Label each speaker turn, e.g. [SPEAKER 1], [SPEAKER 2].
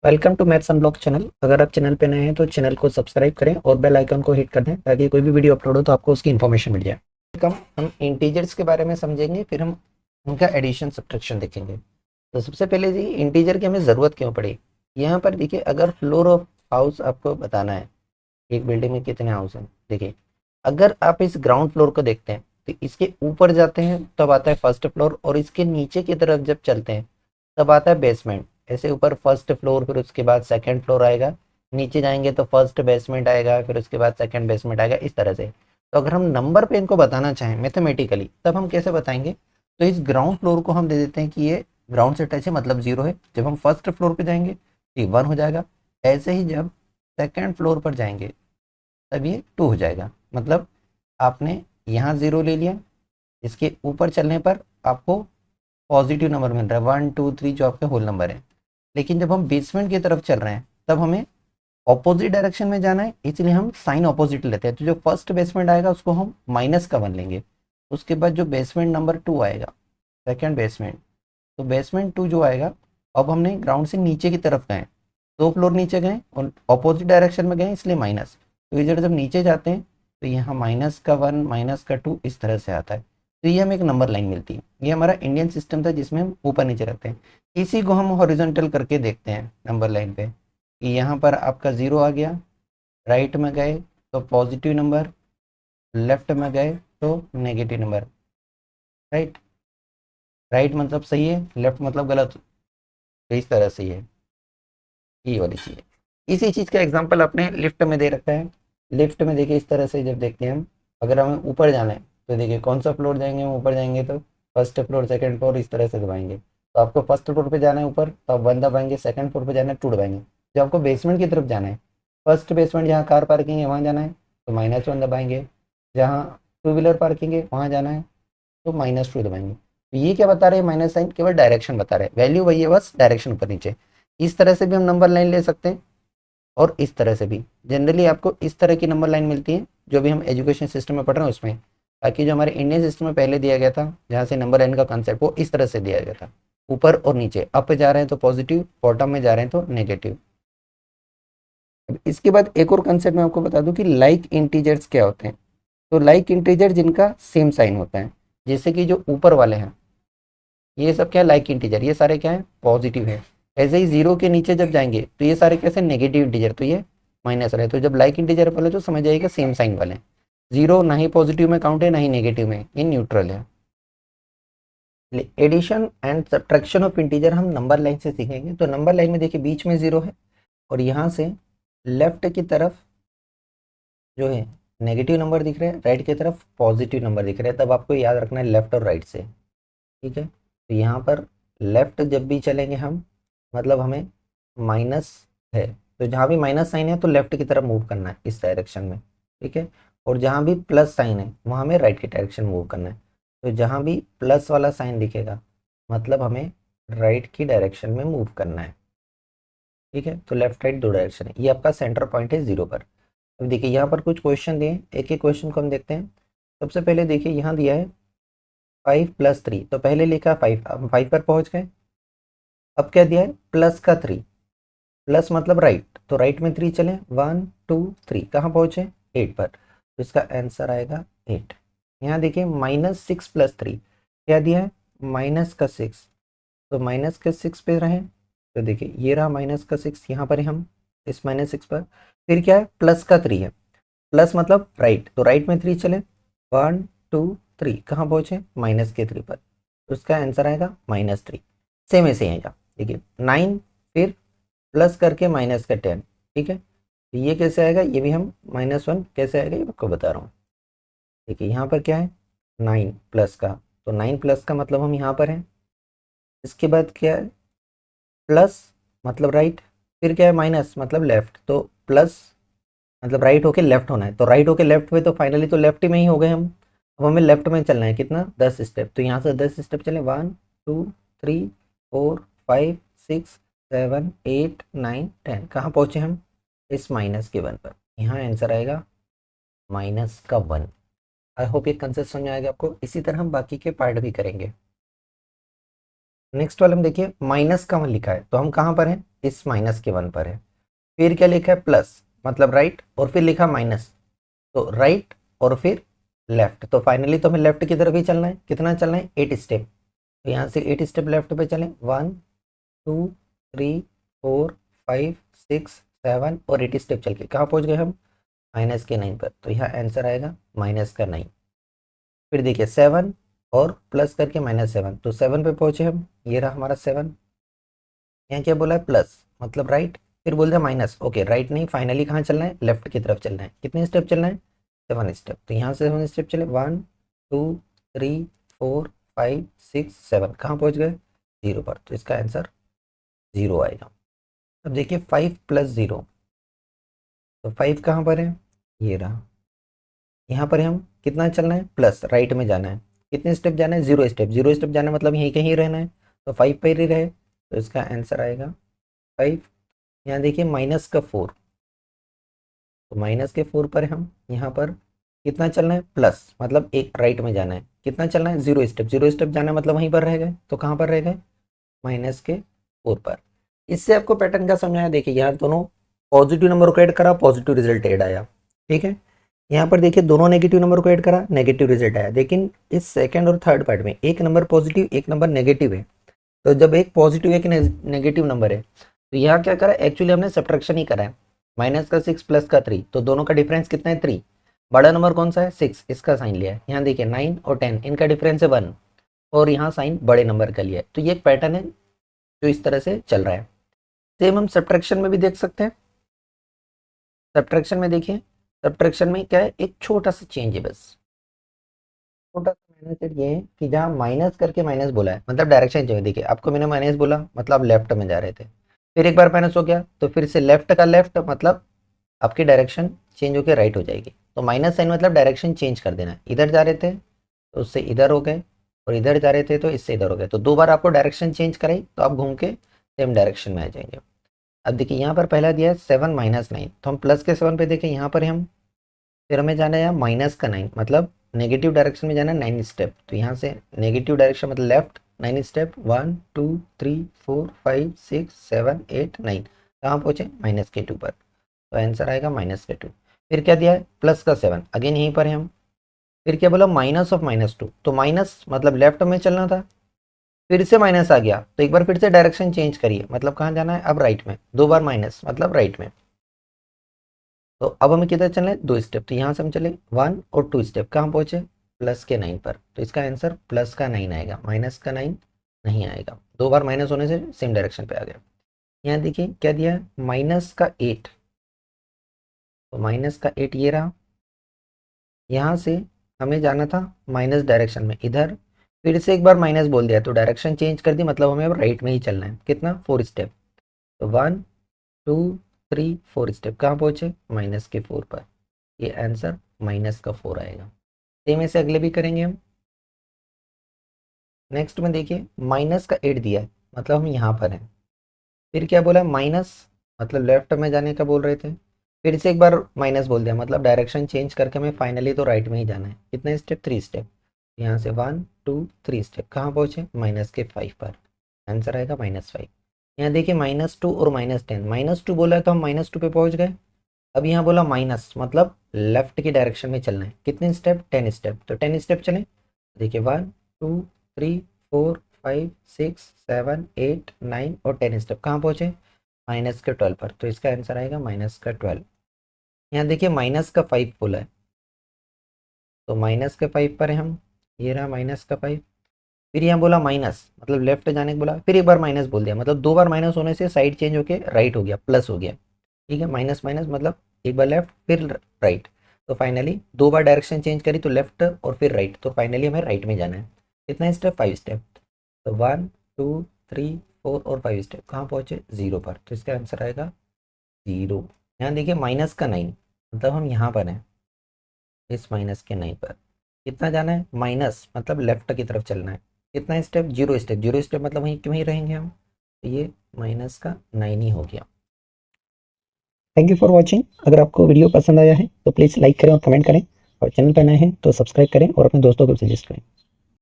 [SPEAKER 1] Welcome to maths unblock channel. अगर आप channel पे नए हैं तो चैनल को सब्सक्राइब करें और बेल आइकन को हिट कर दें ताकि कोई भी वीडियो अपलोड हो तो आपको उसकी इन्फॉर्मेशन मिल जाए। हम इंटीजर्स के बारे में समझेंगे, फिर हम उनका एडिशन सब्ट्रैक्शन देखेंगे। तो सबसे पहले जी इंटीजर की हमें ज़रूरत क्यों पड़ी। यहाँ पर देखिए, अगर फ्लोर ऑफ हाउस आपको बताना है, एक बिल्डिंग में कितने हाउस हैं। देखिए, अगर आप इस ग्राउंड फ्लोर को देखते हैं तो इसके ऊपर जाते हैं तब आता है फर्स्ट फ्लोर, और इसके नीचे की तरफ जब चलते हैं तब आता है बेसमेंट। ऐसे ऊपर फर्स्ट फ्लोर, फिर उसके बाद सेकंड फ्लोर आएगा, नीचे जाएंगे तो फर्स्ट बेसमेंट आएगा, फिर उसके बाद सेकंड बेसमेंट आएगा, इस तरह से। तो अगर हम नंबर पे इनको बताना चाहें मैथमेटिकली, तब हम कैसे बताएंगे। तो इस ग्राउंड फ्लोर को हम दे देते हैं कि ये ग्राउंड से टच है, मतलब 0 है। जब हम फर्स्ट फ्लोर पे जाएंगे तो ये 1 हो जाएगा। ऐसे ही जब सेकंड फ्लोर पर जाएंगे तब ये 2 हो जाएगा। मतलब आपने यहाँ 0 ले लिया, इसके ऊपर चलने पर आपको पॉजिटिव नंबर मिल रहा है 1 2 3, जो आपके होल नंबर है। लेकिन जब हम बेसमेंट की तरफ चल रहे हैं तब हमें ऑपोजिट डायरेक्शन में जाना है, इसलिए हम साइन ऑपोजिट लेते हैं। तो जो फर्स्ट बेसमेंट आएगा उसको हम -1 लेंगे। उसके बाद जो बेसमेंट नंबर 2 आएगा, सेकंड बेसमेंट, तो बेसमेंट 2 जो आएगा, अब हमने ग्राउंड से नीचे की तरफ गए, 2 फ्लोर नीचे गए और ऑपोजिट डायरेक्शन में गए, इसलिए माइनस। तो इधर जब नीचे जाते हैं तो यहाँ -1 -2 इस तरह से आता है। तो ये हमें एक नंबर लाइन मिलती है। ये हमारा इंडियन सिस्टम था जिसमें हम ऊपर नीचे रखते हैं। इसी को हम हॉरिजॉन्टल करके देखते हैं नंबर लाइन पे, कि यहाँ पर आपका 0 आ गया, राइट में गए तो पॉजिटिव नंबर, लेफ्ट में गए तो नेगेटिव नंबर। राइट, राइट मतलब सही है, लेफ्ट मतलब गलत। तो इस तरह से ये वाली चीज़ है। इसी चीज़ का एग्जांपल अपने लिफ्ट में दे रखा है। लिफ्ट में देखिए, इस तरह से जब देखते हैं हम, अगर हमें ऊपर जाना है तो देखिए कौन सा फ्लोर जाएंगे, हम ऊपर जाएंगे तो फर्स्ट फ्लोर, सेकंड फ्लोर, इस तरह से दबाएंगे। तो आपको फर्स्ट फ्लोर पे जाना है ऊपर तो आप 1 दबाएंगे, सेकंड फ्लोर पे जाना है 2 दबाएंगे। जब आपको बेसमेंट की तरफ जाना है, फर्स्ट बेसमेंट जहाँ कार पार्किंग है वहाँ जाना है तो -1 दबाएंगे। जहाँ टू व्हीलर पार्किंग है वहाँ जाना है तो -2 दबाएंगे। तो ये क्या बता रहे हैं, माइनस साइन केवल डायरेक्शन बता रहे हैं, वैल्यू वही है, बस डायरेक्शन ऊपर नीचे। इस तरह से भी हम नंबर लाइन ले सकते हैं और इस तरह से भी। जनरली आपको इस तरह की नंबर लाइन मिलती है जो भी हम एजुकेशन सिस्टम में पढ़ रहे हैं उसमें। बाकी जो हमारे इंडियन सिस्टम में पहले दिया गया था, जहाँ से नंबर लाइन का कंसेप्ट, वो इस तरह से दिया गया था, ऊपर और नीचे, अप जा रहे हैं तो पॉजिटिव, बॉटम में जा रहे हैं तो नेगेटिव। अब इसके बाद एक और कंसेप्ट मैं आपको बता दूं कि लाइक इंटीजर्स क्या होते हैं। तो लाइक इंटीजर जिनका सेम साइन होता है, जैसे कि जो ऊपर वाले हैं ये सब क्या है, लाइक इंटीजर, ये सारे क्या है, पॉजिटिव है। ऐसे ही 0 के नीचे जब जाएंगे तो ये सारे कैसे, नेगेटिव इंटीजर, तो ये माइनस रहे। तो जब लाइक इंटीजर वाले तो समझ जाइएगा सेम साइन वाले। 0 ना ही पॉजिटिव में काउंट है ना ही नेगेटिव में, ये न्यूट्रल है। Addition and subtraction of integer हम नंबर लाइन से सीखेंगे। तो नंबर लाइन में देखिए बीच में 0 है और यहाँ से लेफ्ट की तरफ जो है नेगेटिव नंबर दिख रहे हैं, राइट की तरफ पॉजिटिव नंबर दिख रहे हैं। तब आपको याद रखना है लेफ्ट और राइट से। ठीक है, तो यहाँ पर लेफ्ट जब भी चलेंगे हम, मतलब हमें माइनस है, तो जहाँ भी माइनस साइन है तो लेफ्ट की तरफ मूव करना है इस डायरेक्शन में। ठीक है, और जहाँ भी प्लस साइन है वहाँ हमें राइट की डायरेक्शन मूव करना है। तो जहाँ भी प्लस वाला साइन दिखेगा मतलब हमें राइट की डायरेक्शन में मूव करना है। ठीक है, तो लेफ्ट राइट दो डायरेक्शन है, ये आपका सेंटर पॉइंट है 0 पर। अब देखिए यहाँ पर कुछ क्वेश्चन दिए, एक एक क्वेश्चन को हम देखते हैं। सबसे पहले देखिए यहाँ दिया है 5 + 3, तो पहले लिखा 5, अब 5 पर पहुँच गए। अब क्या दिया है, प्लस का 3, प्लस मतलब राइट, तो राइट में 3 चले, 1 2 3, कहाँ पहुँचे, 8 पर। तो इसका आंसर आएगा 8। यहाँ देखिए -6 + 3 क्या दिया है, -6, तो -6 पे रहे। तो देखिए ये रहा -6, यहाँ पर हम इस -6 पर, फिर क्या है, प्लस का 3 है, प्लस मतलब राइट, तो राइट में 3 चले, 1 2 3, कहाँ पहुँचे, -3 पर। तो इसका आंसर आएगा -3। सेम ऐसे ही आएगा, देखिए 9, फिर प्लस करके -10। ठीक है, तो ये कैसे आएगा, ये भी हम -1 कैसे आएगा ये आपको बता रहा हूँ। देखिए यहाँ पर क्या है, 9 प्लस का, तो 9 प्लस का मतलब हम यहाँ पर हैं। इसके बाद क्या है, प्लस मतलब राइट, फिर क्या है, माइनस मतलब लेफ्ट, तो प्लस मतलब राइट होके लेफ्ट होना है, तो राइट होके लेफ्ट हुए तो फाइनली तो लेफ्ट में ही हो गए हम। अब हमें लेफ्ट में चलना है, कितना, 10 स्टेप, तो यहाँ से 10 स्टेप चले, 1 2 3 4 5 6 7 8 9 10, कहाँ पहुँचे हम, इस -1 पर। यहाँ आंसर आएगा -1। आई होप ये कंसेप्ट समझ में आएगा आपको। इसी तरह हम बाकी के पार्ट भी करेंगे। नेक्स्ट वाले में देखिए माइनस का 1 लिखा है, तो हम कहाँ पर हैं, इस माइनस के 1 पर है। फिर क्या लिखा है, प्लस मतलब राइट, और फिर लिखा माइनस, तो राइट और फिर लेफ्ट। तो फाइनली तो हमें लेफ्ट की तरफ ही चलना है। कितना चलना है, 8 स्टेप। तो यहाँ से 8 स्टेप लेफ्ट पे चलें, 1 2 3 4 5 6 7 और 8 स्टेप चल के कहाँ पहुँच गए हम, माइनस के 9 पर। तो यहाँ आंसर आएगा माइनस का 9। फिर देखिए 7 और प्लस करके -7, तो 7 पे पहुंचे हम, ये रहा हमारा 7। यहाँ क्या बोला है, प्लस मतलब राइट, फिर बोल दिया माइनस, ओके राइट नहीं, फाइनली कहाँ चलना है, लेफ्ट की तरफ चलना है। कितने स्टेप चलना है, 7 स्टेप। तो यहाँ से 7 स्टेप चले, 1 2 3 4 5 6 7, कहाँ पहुँच गए, 0 पर। तो इसका आंसर 0 आएगा। अब देखिए 5 + 0, तो 5 कहाँ पर है, ये रहा। यहाँ पर हम कितना चलना है, प्लस राइट में जाना है। कितने स्टेप जाना है, 0 स्टेप। 0 स्टेप जाना है मतलब यहीं कहीं रहना है, तो 5 पर ही रहे। तो इसका आंसर आएगा 5। यहाँ देखिए -4, तो -4 पर हम यहाँ पर कितना चलना है, प्लस मतलब एक राइट में जाना है। कितना चलना है, 0 स्टेप। 0 स्टेप जाना है मतलब वहीं पर रह गए, तो कहाँ पर रह गए, -4 पर। इससे आपको पैटर्न क्या समझाया, देखिए यहाँ दोनों पॉजिटिव नंबर को ऐड करा, पॉजिटिव रिजल्ट ऐड आया। ठीक है, यहाँ पर देखिए दोनों नेगेटिव नंबर को ऐड करा, नेगेटिव रिजल्ट आया। लेकिन इस सेकंड और थर्ड पार्ट में एक नंबर पॉजिटिव एक नंबर नेगेटिव है। तो जब एक पॉजिटिव एक नेगेटिव नंबर है, तो यहाँ क्या करा, एक्चुअली हमने सब्ट्रैक्शन ही करा है। -6 + 3, तो दोनों का डिफरेंस कितना है, 3। बड़ा नंबर कौन सा है, 6, इसका साइन लिया है। यहाँ देखिए 9 और 10, इनका डिफरेंस है 1, और यहाँ साइन बड़े नंबर का लिया है। तो ये एक पैटर्न है जो इस तरह से चल रहा है। सेम हम सब्ट्रैक्शन में भी देख सकते हैं। सब्ट्रैक्शन में देखिए, सब्ट्रैक्शन में क्या है, एक छोटा सा चेंज है बस। छोटा सा माइनस ये है कि जहाँ माइनस करके माइनस बोला है, मतलब डायरेक्शन चेंज। देखिए आपको मैंने माइनस बोला मतलब लेफ्ट में जा रहे थे, फिर एक बार माइनस हो गया तो फिर से लेफ्ट का लेफ्ट, मतलब आपकी डायरेक्शन चेंज होकर राइट हो जाएगी। तो माइनस साइन मतलब डायरेक्शन चेंज कर देना। इधर जा रहे थे तो उससे इधर हो गए, और इधर जा रहे थे तो इससे इधर हो गए। तो 2 बार आपको डायरेक्शन चेंज कराई तो आप घूम के सेम डायरेक्शन में आ जाएंगे। अब देखिए यहाँ पर पहला दिया है 7 - 9, तो हम प्लस के 7 पे देखें, यहाँ पर हम फिर हमें जाना है यहाँ -9, मतलब नेगेटिव डायरेक्शन में जाना है 9 स्टेप। तो यहाँ से नेगेटिव डायरेक्शन मतलब लेफ्ट 9 स्टेप, 1 2 3 4 5 6 7 8 9, कहाँ पहुँचे, -2 पर। तो आंसर आएगा -2। फिर क्या दिया है, प्लस का 7, अगेन यहीं पर है हम। फिर क्या बोला, -2, तो माइनस मतलब लेफ्ट में चलना था, फिर से माइनस आ गया, तो एक बार फिर से डायरेक्शन चेंज करिए, मतलब कहाँ जाना है, अब राइट में। 2 बार माइनस मतलब राइट में। तो अब हमें किधर चलना है, 2 स्टेप। तो यहाँ से हम चले 1 और 2 स्टेप, कहाँ पहुँचे, प्लस के 9 पर। तो इसका आंसर प्लस का 9 आएगा, माइनस का 9 नहीं आएगा। 2 बार माइनस होने से सेम डायरेक्शन पे आ गया। यहाँ देखिए क्या दिया है, -8, तो -8 ये रहा। यहाँ से हमें जाना था माइनस डायरेक्शन में, इधर फिर से एक बार माइनस बोल दिया तो डायरेक्शन चेंज कर दी, मतलब हमें अब राइट में ही चलना है। कितना, 4 स्टेप। तो 1 2 3 4 स्टेप, कहाँ पहुँचे, -4 पर। ये आंसर -4 आएगा। सेम ऐसे अगले भी करेंगे हम। नेक्स्ट में देखिए -8 दिया है, मतलब हम यहाँ पर हैं। फिर क्या बोला, माइनस मतलब लेफ्ट में जाने का बोल रहे थे, फिर से एक बार माइनस बोल दिया, मतलब डायरेक्शन चेंज करके हमें फाइनली तो राइट में ही जाना है। कितने स्टेप, 3 स्टेप। यहाँ से 1 2 3 स्टेप, कहाँ पहुँचे, -5 पर। आंसर आएगा -5। यहाँ देखिए -2 और -10, -2 बोला है तो हम -2 पे पहुँच गए। अब यहाँ बोला माइनस मतलब लेफ्ट की डायरेक्शन में चलना है। कितने स्टेप, 10 स्टेप। तो 10 स्टेप चलें, देखिए 1 2 3 4 5 6 7 8 9 और 10 स्टेप, कहाँ पहुँचे, -12 पर। तो इसका आंसर आएगा -12। यहाँ देखिए -5 बोला है, तो -5 पर है हम, ये रहा -5। फिर यहाँ बोला माइनस मतलब लेफ्ट जाने को बोला, फिर एक बार माइनस बोल दिया, मतलब 2 बार माइनस होने से साइड चेंज होके राइट हो गया, प्लस हो गया। ठीक है, माइनस माइनस मतलब एक बार लेफ्ट फिर राइट। तो फाइनली 2 बार डायरेक्शन चेंज करी तो लेफ्ट और फिर राइट, तो फाइनली हमें राइट में जाना है। कितना स्टेप, 5 स्टेप। तो 1 2 3 4 और 5 स्टेप, कहाँ पहुँचे, 0 पर। तो इसका आंसर आएगा 0। यहाँ देखिए -9, मतलब हम यहाँ पर हैं, इस -9 पर। कितना जाना है, माइनस मतलब लेफ्ट की तरफ चलना है। कितना स्टेप, 0 स्टेप। 0 स्टेप मतलब वहीं वहीं रहेंगे हम, तो ये -9 ही हो गया। Thank you for watching. अगर आपको वीडियो पसंद आया है तो प्लीज़ लाइक करें और कमेंट करें, और चैनल पर नए हैं तो सब्सक्राइब करें और अपने दोस्तों को सजेस्ट करें।